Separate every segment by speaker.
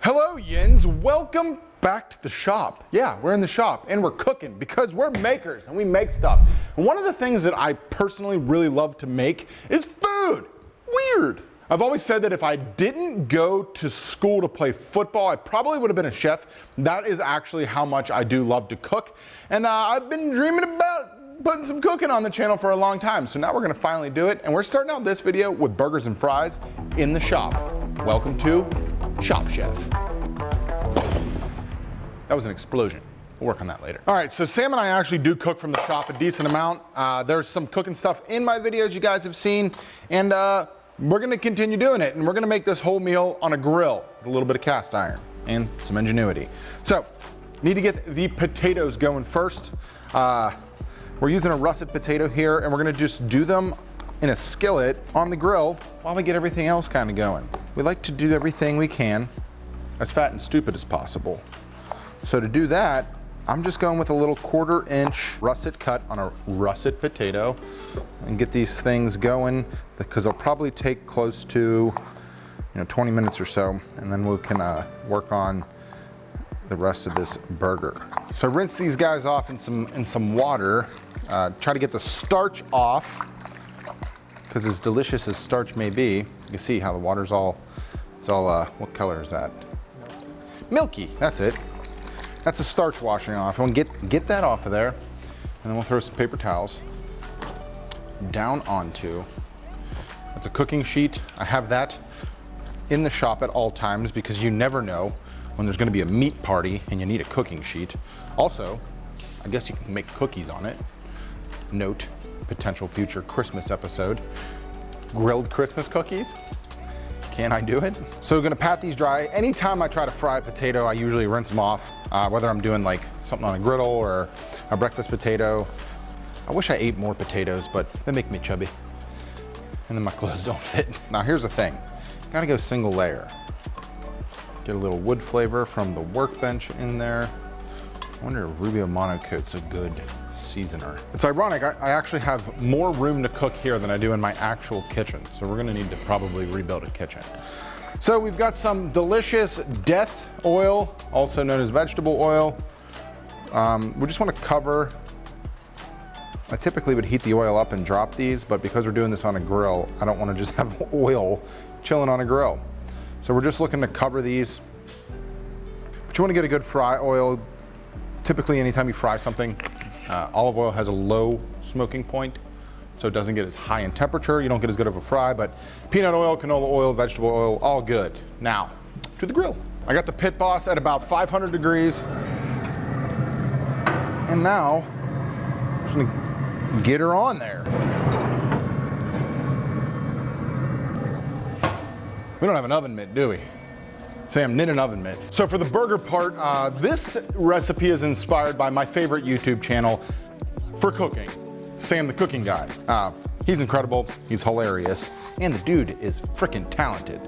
Speaker 1: Hello, Yins. Welcome back to the shop. Yeah, we're in the shop and we're cooking because we're makers and we make stuff. And one of the things that I personally really love to make is food. Weird. I've always said that if I didn't go to school to play football, I probably would have been a chef. That is actually how much I do love to cook. And I've been dreaming about putting some cooking on the channel for a long time. So now we're gonna finally do it. And we're starting out this video with burgers and fries in the shop. Welcome to Shop Chef. That was an explosion. We'll work on that later. All right, so Sam and I actually do cook from the shop a decent amount. There's some cooking stuff in my videos you guys have seen, and we're gonna continue doing it, and we're gonna make this whole meal on a grill with a little bit of cast iron and some ingenuity. So, need to get the potatoes going first. We're using a russet potato here, and we're gonna just do them in a skillet on the grill while we get everything else kind of going. We like to do everything we can as fat and stupid as possible. So to do that, I'm just going with a little 1/4 inch russet cut on a russet potato and get these things going because they'll probably take close to 20 minutes or so, and then we can work on the rest of this burger. So rinse these guys off in some water. Try to get the starch off, because as delicious as starch may be, you can see how the water's all, what color is that? Milky, that's it. That's the starch washing off. We'll get that off of there, and then we'll throw some paper towels down onto. That's a cooking sheet. I have that in the shop at all times because you never know when there's gonna be a meat party and you need a cooking sheet. Also, I guess you can make cookies on it. Note, potential future Christmas episode. Grilled Christmas cookies. Can I do it? So we're gonna pat these dry. Anytime I try to fry a potato, I usually rinse them off, whether I'm doing like something on a griddle or a breakfast potato. I wish I ate more potatoes, but they make me chubby. And then my clothes don't fit. Now here's the thing, gotta go single layer. Get a little wood flavor from the workbench in there. I wonder if Rubio Monocoat's a good seasoner. It's ironic, I actually have more room to cook here than I do in my actual kitchen, so we're gonna need to probably rebuild a kitchen. So we've got some delicious death oil, also known as vegetable oil. We just wanna cover, I typically would heat the oil up and drop these, but because we're doing this on a grill, I don't wanna just have oil chilling on a grill. So we're just looking to cover these. But you wanna get a good fry oil. Typically, anytime you fry something, olive oil has a low smoking point, so it doesn't get as high in temperature. You don't get as good of a fry, but peanut oil, canola oil, vegetable oil, all good. Now, to the grill. I got the Pit Boss at about 500 degrees. And now, I'm just gonna get her on there. We don't have an oven mitt, do we? Sam, knit an oven mitt. So for the burger part, this recipe is inspired by my favorite YouTube channel for cooking, Sam the Cooking Guy. He's incredible, he's hilarious, and the dude is freaking talented.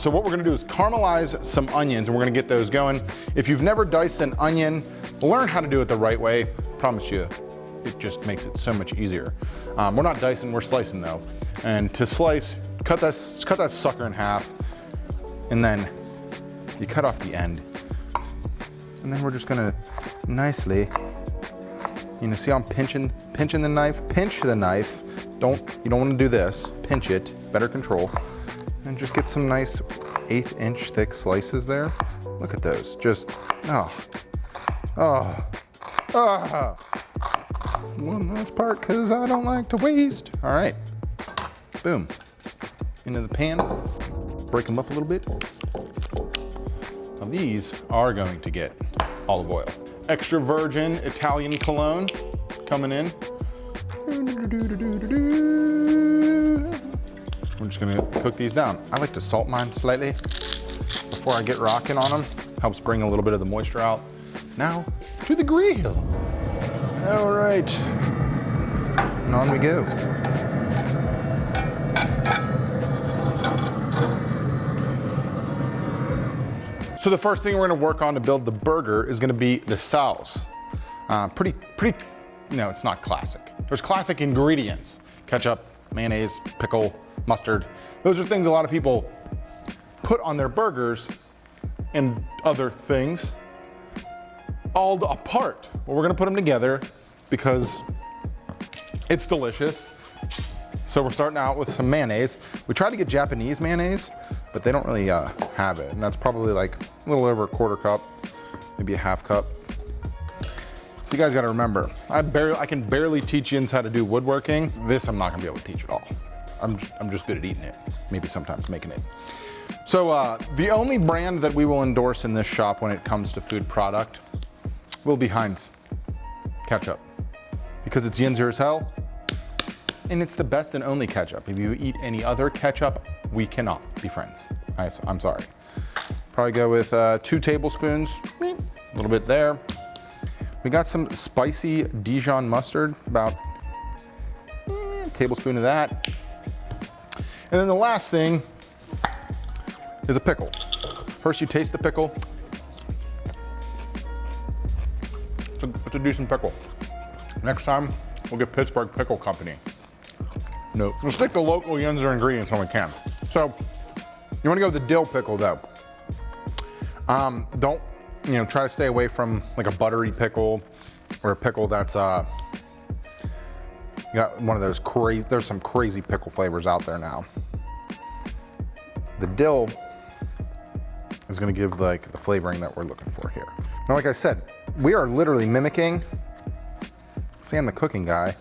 Speaker 1: So what we're gonna do is caramelize some onions, and we're gonna get those going. If you've never diced an onion, learn how to do it the right way. Promise you, it just makes it so much easier. We're not dicing, we're slicing though. And to slice, cut that sucker in half, and then you cut off the end, and then we're just gonna nicely, see how I'm pinching the knife? Pinch the knife. You don't wanna do this. Pinch it, better control. And just get some nice 1/8 inch thick slices there. Look at those, just, One last part, cause I don't like to waste. All right, boom. Into the pan, break them up a little bit. Now these are going to get olive oil. Extra virgin Italian cologne coming in. We're just gonna cook these down. I like to salt mine slightly before I get rocking on them. Helps bring a little bit of the moisture out. Now to the grill. All right, and on we go. So the first thing we're gonna work on to build the burger is gonna be the sauce. It's not classic. There's classic ingredients. Ketchup, mayonnaise, pickle, mustard. Those are things a lot of people put on their burgers, and other things all apart. Well, we're gonna put them together because it's delicious. So we're starting out with some mayonnaise. We tried to get Japanese mayonnaise, but they don't really have it. And that's probably like a little over a quarter cup, maybe a half cup. So you guys gotta remember, I can barely teach yins how to do woodworking. This I'm not gonna be able to teach at all. I'm just good at eating it, maybe sometimes making it. So the only brand that we will endorse in this shop when it comes to food product will be Heinz Ketchup, because it's yinzer as hell, and it's the best and only ketchup. If you eat any other ketchup, we cannot be friends. I'm sorry. Probably go with 2 tablespoons, a little bit there. We got some spicy Dijon mustard, about a tablespoon of that. And then the last thing is a pickle. First you taste the pickle. It's a decent pickle. Next time, we'll get Pittsburgh Pickle Company. No, we'll stick to local yinzer ingredients when we can. So, you wanna go with the dill pickle though. Don't, try to stay away from like a buttery pickle or a pickle that's, you got one of those crazy, there's some crazy pickle flavors out there now. The dill is gonna give like the flavoring that we're looking for here. Now, like I said, we are literally mimicking Sam the cooking guy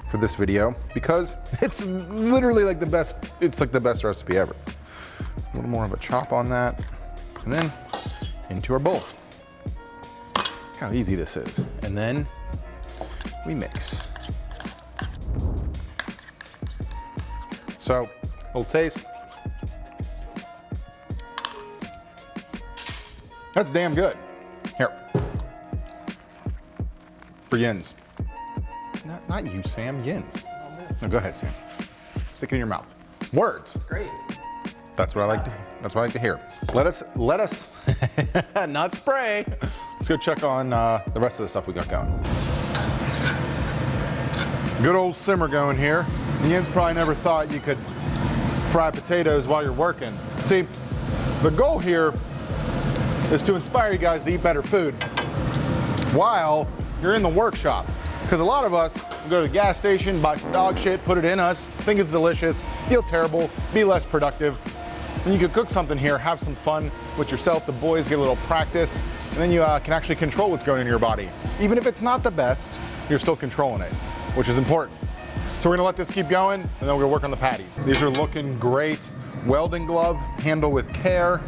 Speaker 1: for this video because it's literally like the best, it's like the best recipe ever. A little more of a chop on that, and then into our bowl. How easy this is. And then we mix. So, a little taste. That's damn good. Here. For yins. Not you, Sam, yins. No, go ahead, Sam. Stick it in your mouth. Words.
Speaker 2: Great.
Speaker 1: That's what I like to hear. Let us not spray. Let's go check on the rest of the stuff we got going. Good old simmer going here. The yins probably never thought you could fry potatoes while you're working. See, the goal here is to inspire you guys to eat better food while you're in the workshop. Because a lot of us go to the gas station, buy some dog shit, put it in us, think it's delicious, feel terrible, be less productive. And you could cook something here, have some fun with yourself, the boys get a little practice, and then you can actually control what's going into your body. Even if it's not the best, you're still controlling it, which is important. So we're gonna let this keep going, and then we're gonna work on the patties. These are looking great. Welding glove, handle with care.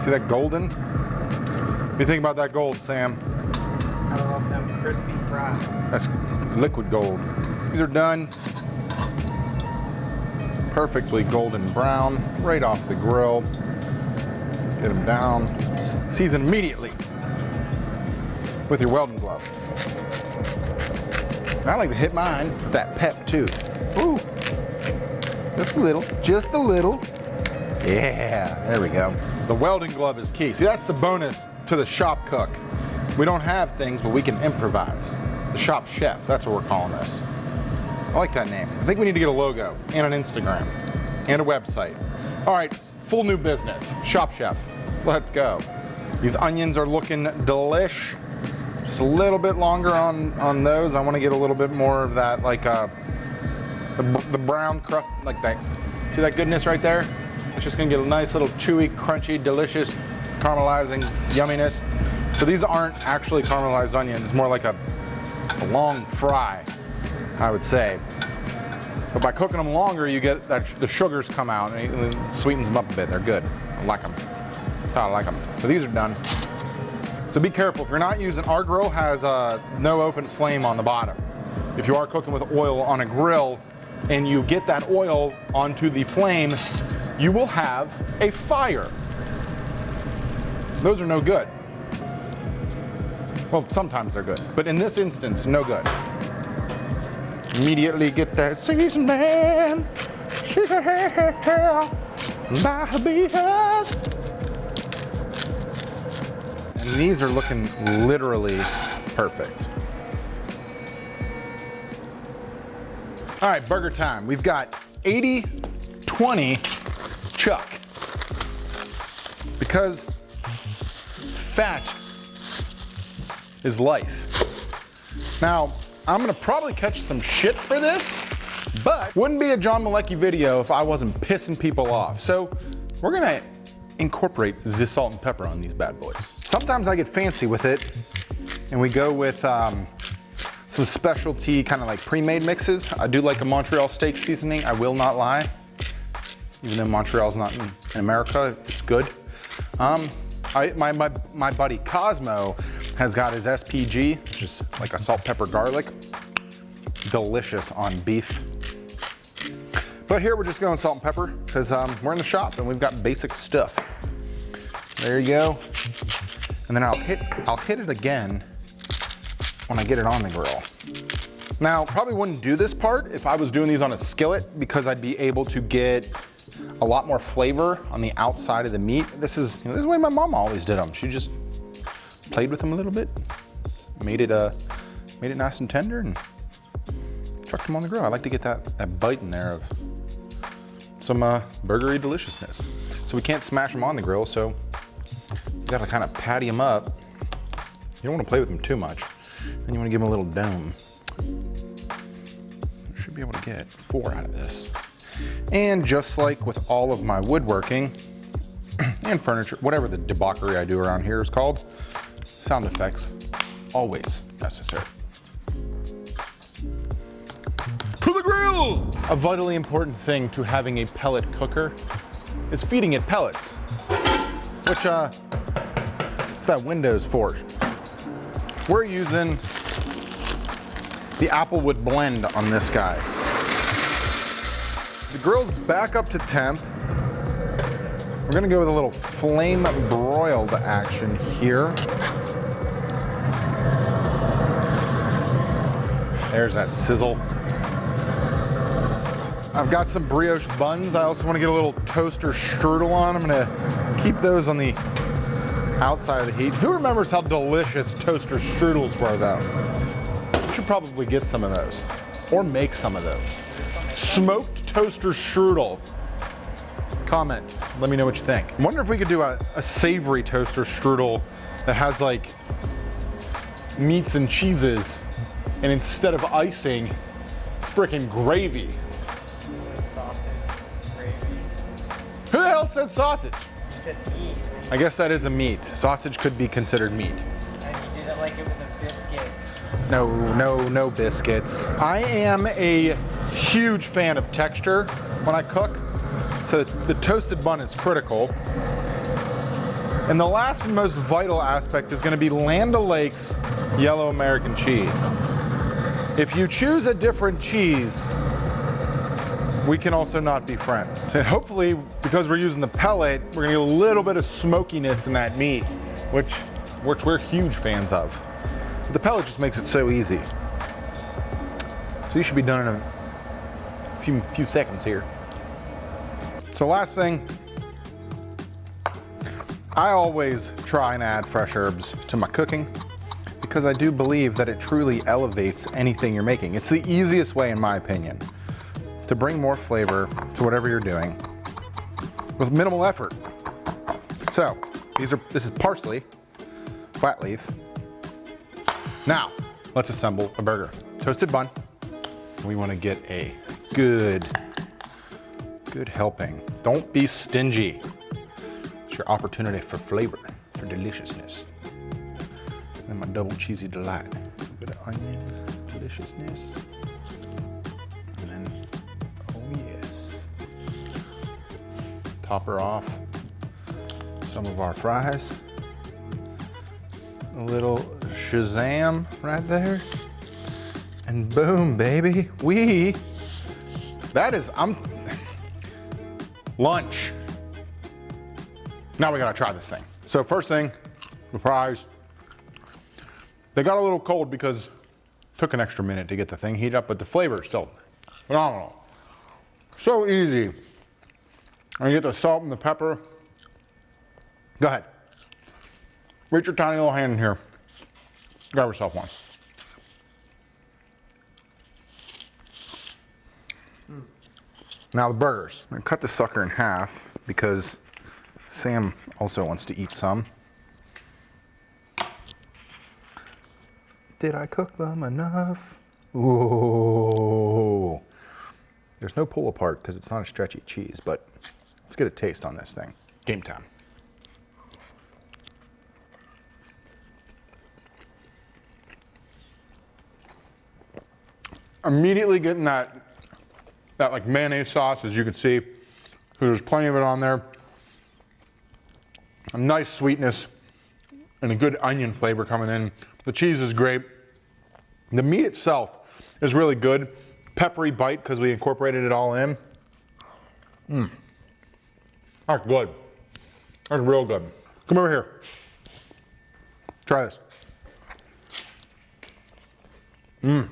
Speaker 1: See that golden? What do you think about that gold, Sam?
Speaker 2: I love them crispy fries.
Speaker 1: That's liquid gold. These are done. Perfectly golden brown, right off the grill. Get them down. Season immediately with your welding glove. I like to hit mine with that pep too. Ooh, just a little, just a little. Yeah, there we go. The welding glove is key. See, that's the bonus to the shop cook. We don't have things, but we can improvise. The shop chef, that's what we're calling this. I like that name. I think we need to get a logo and an Instagram and a website. All right, full new business, Shop Chef. Let's go. These onions are looking delish. Just a little bit longer on those. I want to get a little bit more of that, like the brown crust, like that. See that goodness right there? It's just gonna get a nice little chewy, crunchy, delicious, caramelizing yumminess. So these aren't actually caramelized onions. It's more like a long fry, I would say. But by cooking them longer, you get that the sugars come out and it sweetens them up a bit. They're good. I like them. That's how I like them. So these are done. So be careful. If you're not using, our grill has no open flame on the bottom. If you are cooking with oil on a grill and you get that oil onto the flame, you will have a fire. Those are no good. Well, sometimes they're good, but in this instance, no good. Immediately get that seasoning by BS. And these are looking literally perfect. All right, burger time. We've got 80-20 chuck. Because Fat is life. Now, I'm gonna probably catch some shit for this, but wouldn't be a John Malecki video if I wasn't pissing people off. So we're gonna incorporate the salt and pepper on these bad boys. Sometimes I get fancy with it and we go with some specialty kind of like pre-made mixes. I do like a Montreal steak seasoning, I will not lie. Even though Montreal's not in America, it's good. My buddy Cosmo has got his SPG, which is like a salt, pepper, garlic. Delicious on beef. But here we're just going salt and pepper because we're in the shop and we've got basic stuff. There you go. And then I'll hit it again when I get it on the grill. Now, probably wouldn't do this part if I was doing these on a skillet because I'd be able to get a lot more flavor on the outside of the meat. This is the way my mom always did them. She just played with them a little bit, made it nice and tender, and chucked them on the grill. I like to get that bite in there of some burgery deliciousness. So we can't smash them on the grill, so you gotta kind of patty them up. You don't want to play with them too much. Then you want to give them a little dome. I should be able to get 4 out of this. And just like with all of my woodworking and furniture, whatever the debauchery I do around here is called, sound effects, always necessary. To the grill! A vitally important thing to having a pellet cooker is feeding it pellets, which it's that Windows for. We're using the Applewood blend on this guy. The grill's back up to temp. We're gonna go with a little flame broiled action here. There's that sizzle. I've got some brioche buns. I also want to get a little toaster strudel on. I'm gonna keep those on the outside of the heat. Who remembers how delicious toaster strudels were though? We should probably get some of those or make some of those. Smoked toaster strudel. Comment, let me know what you think. I wonder if we could do a savory toaster strudel that has like meats and cheeses, and instead of icing, it's freaking gravy.
Speaker 2: Sausage, gravy.
Speaker 1: Who the hell said sausage?
Speaker 2: You said meat.
Speaker 1: I guess that is a meat. Sausage could be considered meat.
Speaker 2: And you did it like it was a biscuit.
Speaker 1: No biscuits. I am a huge fan of texture when I cook, so the toasted bun is critical. And the last and most vital aspect is gonna be Land O'Lakes yellow American cheese. If you choose a different cheese, we can also not be friends. And hopefully, because we're using the pellet, we're gonna get a little bit of smokiness in that meat, which we're huge fans of. But the pellet just makes it so easy. So you should be done in a few seconds here. So last thing, I always try and add fresh herbs to my cooking because I do believe that it truly elevates anything you're making. It's the easiest way, in my opinion, to bring more flavor to whatever you're doing with minimal effort. So this is parsley, flat leaf. Now, let's assemble a burger. Toasted bun. We want to get a good helping. Don't be stingy. It's your opportunity for flavor, for deliciousness. And then my double cheesy delight. A bit of onion, deliciousness. And then, oh yes. Top her off. Some of our fries. A little Shazam right there. And boom, baby. Lunch. Now we gotta try this thing. So first thing, the fries. They got a little cold because it took an extra minute to get the thing heated up, but the flavor is still phenomenal. So easy. And you get the salt and the pepper. Go ahead. Reach your tiny little hand in here. Grab yourself one. Now the burgers. I'm gonna cut this sucker in half because Sam also wants to eat some. Did I cook them enough? Ooh. There's no pull apart because it's not a stretchy cheese, but let's get a taste on this thing. Game time. Immediately getting that like mayonnaise sauce, as you can see. So there's plenty of it on there. A nice sweetness and a good onion flavor coming in. The cheese is great. The meat itself is really good. Peppery bite because we incorporated it all in. That's good. That's real good. Come over here. Try this.
Speaker 2: I don't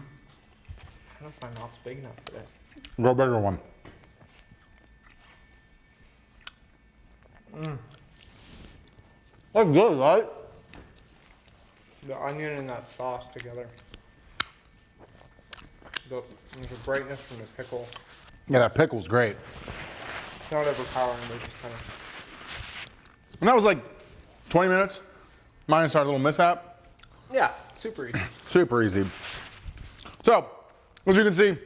Speaker 2: know if my mouth's big enough for this.
Speaker 1: Go bigger one. That's good, right?
Speaker 2: The onion and that sauce together. There's a brightness from the pickle.
Speaker 1: Yeah, that pickle's great.
Speaker 2: It's not overpowering, but just kind of.
Speaker 1: And that was like 20 minutes, minus our little mishap.
Speaker 2: Yeah, super easy.
Speaker 1: Super easy. So, as you can see,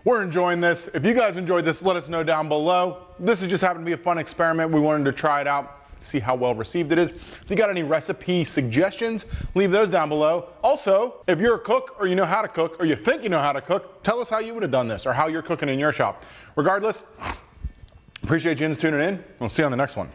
Speaker 1: we're enjoying this. If you guys enjoyed this, let us know down below. This has just happened to be a fun experiment. We wanted to try it out, see how well received it is. If you got any recipe suggestions, leave those down below. Also, if you're a cook or you know how to cook or you think you know how to cook, tell us how you would have done this or how you're cooking in your shop. Regardless, appreciate you tuning in. We'll see you on the next one.